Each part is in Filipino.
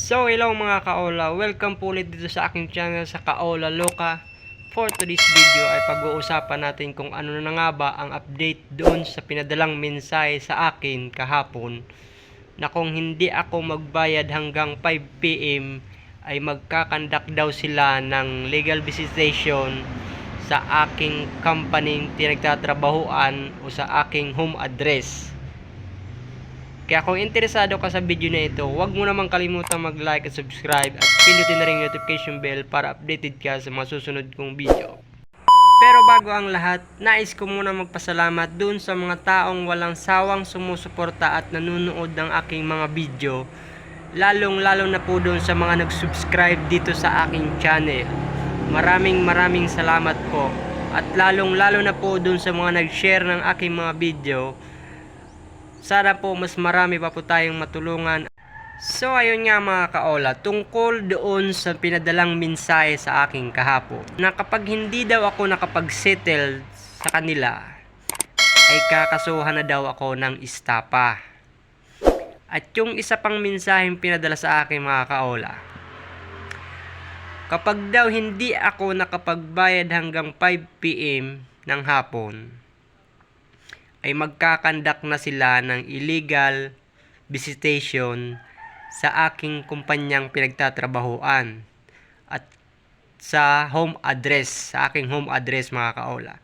So hello mga kaola, welcome po ulit dito sa aking channel sa Kaola Loka. For today's video ay pag-uusapan natin kung ano na nga ba ang update doon sa pinadalang mensahe sa akin kahapon na kung hindi ako magbayad hanggang 5 PM ay magkakandak daw sila ng legal visitation sa aking company pinagtatrabahuan o sa aking home address. Kaya kung interesado ka sa video na ito, huwag mo naman kalimutan mag-like at subscribe at pindutin na rin yung notification bell para updated ka sa mga susunod kong video. Pero bago ang lahat, nais ko muna magpasalamat dun sa mga taong walang sawang sumusuporta at nanonood ng aking mga video. Lalong-lalo na po dun sa mga nag-subscribe dito sa aking channel. Maraming salamat po. At lalong-lalo na po dun sa mga nag-share ng aking mga video. Sana po mas marami pa po tayong matulungan. So ayun nga mga kaola, tungkol doon sa pinadalang mensahe sa aking kahapon na kapag hindi daw ako nakapag-settle sa kanila ay kakasuhan na daw ako ng istapa. At yung isa pang mensaheng pinadala sa akin mga kaola, kapag daw hindi ako nakapagbayad hanggang 5 PM ng hapon ay magkakandak na sila ng illegal visitation sa aking kumpanyang pinagtatrabahuan at sa home address, sa aking home address mga kaola.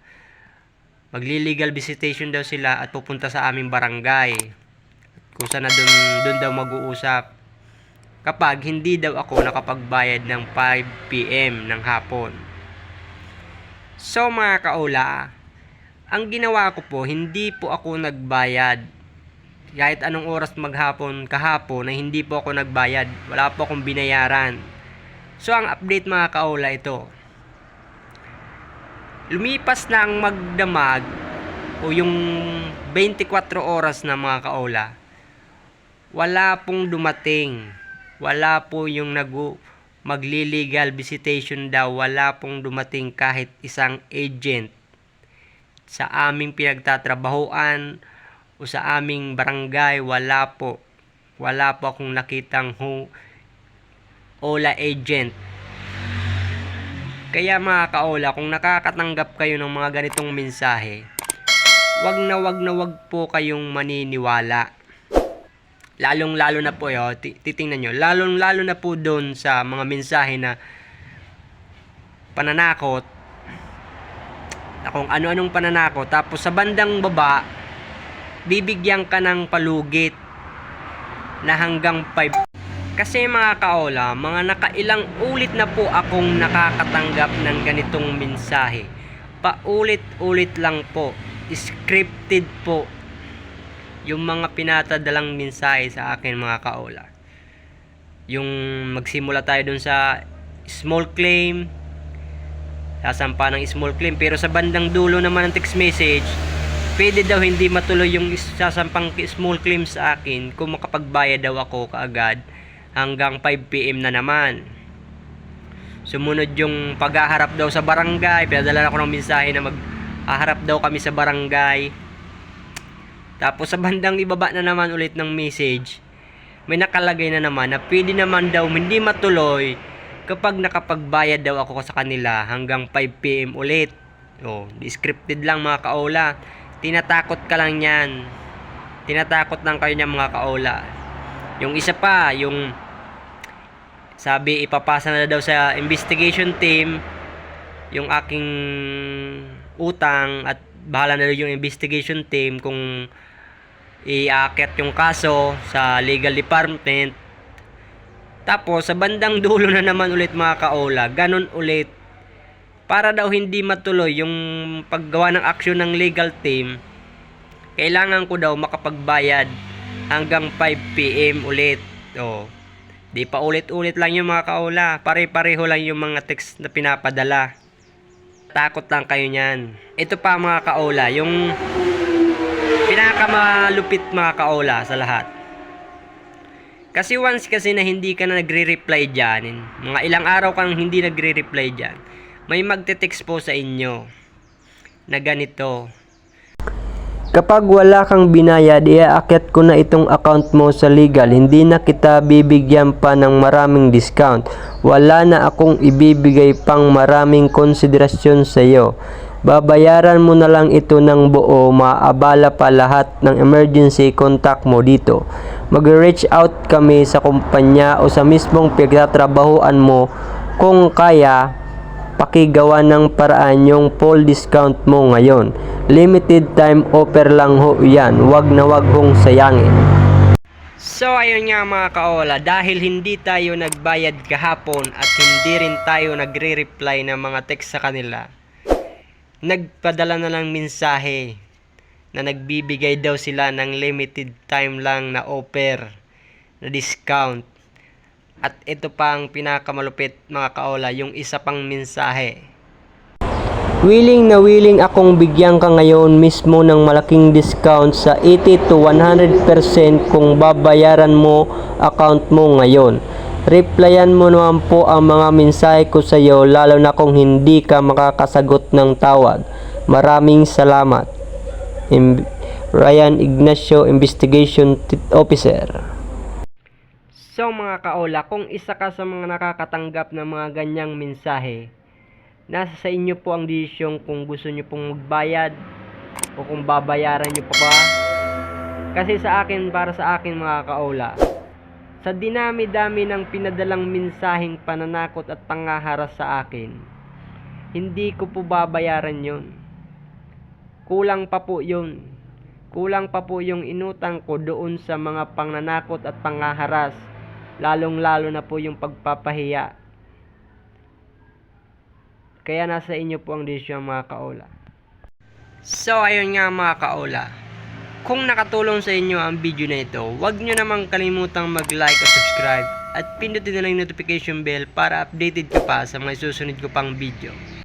Magli-legal visitation daw sila at pupunta sa aming barangay kung saan na dun daw mag-uusap kapag hindi daw ako nakapagbayad ng 5 PM ng hapon. So mga kaola, ang ginawa ko po, hindi po ako nagbayad. Kahit anong oras maghapon kahapon na hindi po ako nagbayad. Wala po akong binayaran. So ang update mga kaola ito. Lumipas na ang magdamag o yung 24 oras na mga kaola. Wala pong dumating. Wala po yung magli-legal visitation daw. Wala pong dumating kahit isang agent sa aming pinagtatrabahuan o sa aming barangay. Wala po akong nakitang OLA agent. Kaya mga kaola, kung nakakatanggap kayo ng mga ganitong mensahe, wag na wag po kayong maniniwala. Lalong-lalo na po titingnan nyo, lalong-lalo na po doon sa mga mensahe na pananakot, kung ano-anong pananakot, tapos sa bandang baba bibigyan ka ng palugit na hanggang 5. Kasi mga kaola, mga nakailang ulit na po akong nakakatanggap ng ganitong mensahe. Paulit-ulit lang po, scripted po yung mga pinatadalang mensahe sa akin mga kaola. Yung magsimula tayo dun sa small claim, sasampa ng small claim, pero sa bandang dulo naman ng text message, pwede daw hindi matuloy yung sasampang small claim sa akin kung makapagbayad daw ako kaagad hanggang 5 PM na naman. Sumunod yung paghaharap daw sa barangay, pinadala ako ng mensahe na maghaharap daw kami sa barangay. Tapos sa bandang ibaba na naman ulit ng message, may nakalagay na naman na pwede naman daw hindi matuloy kapag nakapagbayad daw ako sa kanila hanggang 5 PM ulit. Scripted lang mga kaola. Tinatakot ka lang yan. Tinatakot lang kayo niyan mga kaola. Yung isa pa, yung sabi ipapasa na daw sa investigation team yung aking utang at bahala na daw yung investigation team kung iaakit yung kaso sa legal department. Tapos sa bandang dulo na naman ulit mga kaola, ganun ulit. Para daw hindi matuloy yung paggawa ng aksyon ng legal team, kailangan ko daw makapagbayad hanggang 5 PM ulit. Di pa ulit-ulit lang yung mga kaola, pare-pareho lang yung mga text na pinapadala. Takot lang kayo niyan. Ito pa mga kaola, yung pinakamalupit mga kaola sa lahat. Kasi once na hindi ka na nagre-reply dyan, mga ilang araw kang hindi nagre-reply dyan, may magte-text po sa inyo na ganito: Kapag wala kang binayad, iaakyat ko na itong account mo sa legal. Hindi na kita bibigyan pa ng maraming discount. Wala na akong ibibigay pang maraming konsiderasyon sa iyo. Babayaran mo na lang ito ng buo, maabala pa lahat ng emergency contact mo dito. Mag-reach out kami sa kumpanya o sa mismong pinagtatrabahuan mo kung kaya pakigawa ng paraan yung full discount mo ngayon. Limited time offer lang ho yan. Wag na wag hong sayangin. So ayun nga mga kaola, dahil hindi tayo nagbayad kahapon at hindi rin tayo nagre-reply ng mga text sa kanila, nagpadala na lang mensahe na nagbibigay daw sila ng limited time lang na offer na discount. At ito pa ang pinakamalupit mga kaola, yung isa pang mensahe. Willing na willing akong bigyan ka ngayon mismo ng malaking discount sa 80 to 100% kung babayaran mo account mo ngayon. Replyan mo naman po ang mga mensahe ko sa iyo, lalo na kung hindi ka makakasagot ng tawag. Maraming salamat. Ryan Ignacio, Investigation Officer. So mga kaola, kung isa ka sa mga nakakatanggap ng mga ganyang mensahe, nasa sa inyo po ang desisyon kung gusto nyo pong magbayad o kung babayaran nyo pa ba. Kasi sa akin, para sa akin mga kaola, sa dinami-dami ng pinadalang mensaheng pananakot at pangaharas sa akin, hindi ko po babayaran yon. Kulang pa po yun. Kulang pa po yung inutang ko doon sa mga pangnanakot at pangaharas, lalong-lalo na po yung pagpapahiya. Kaya nasa inyo po ang desisyon mga kaola. So ayun nga mga kaola, kung nakatulong sa inyo ang video na ito, huwag nyo namang kalimutang mag-like at subscribe at pindutin na lang yung notification bell para updated ka pa sa mga susunod ko pang video.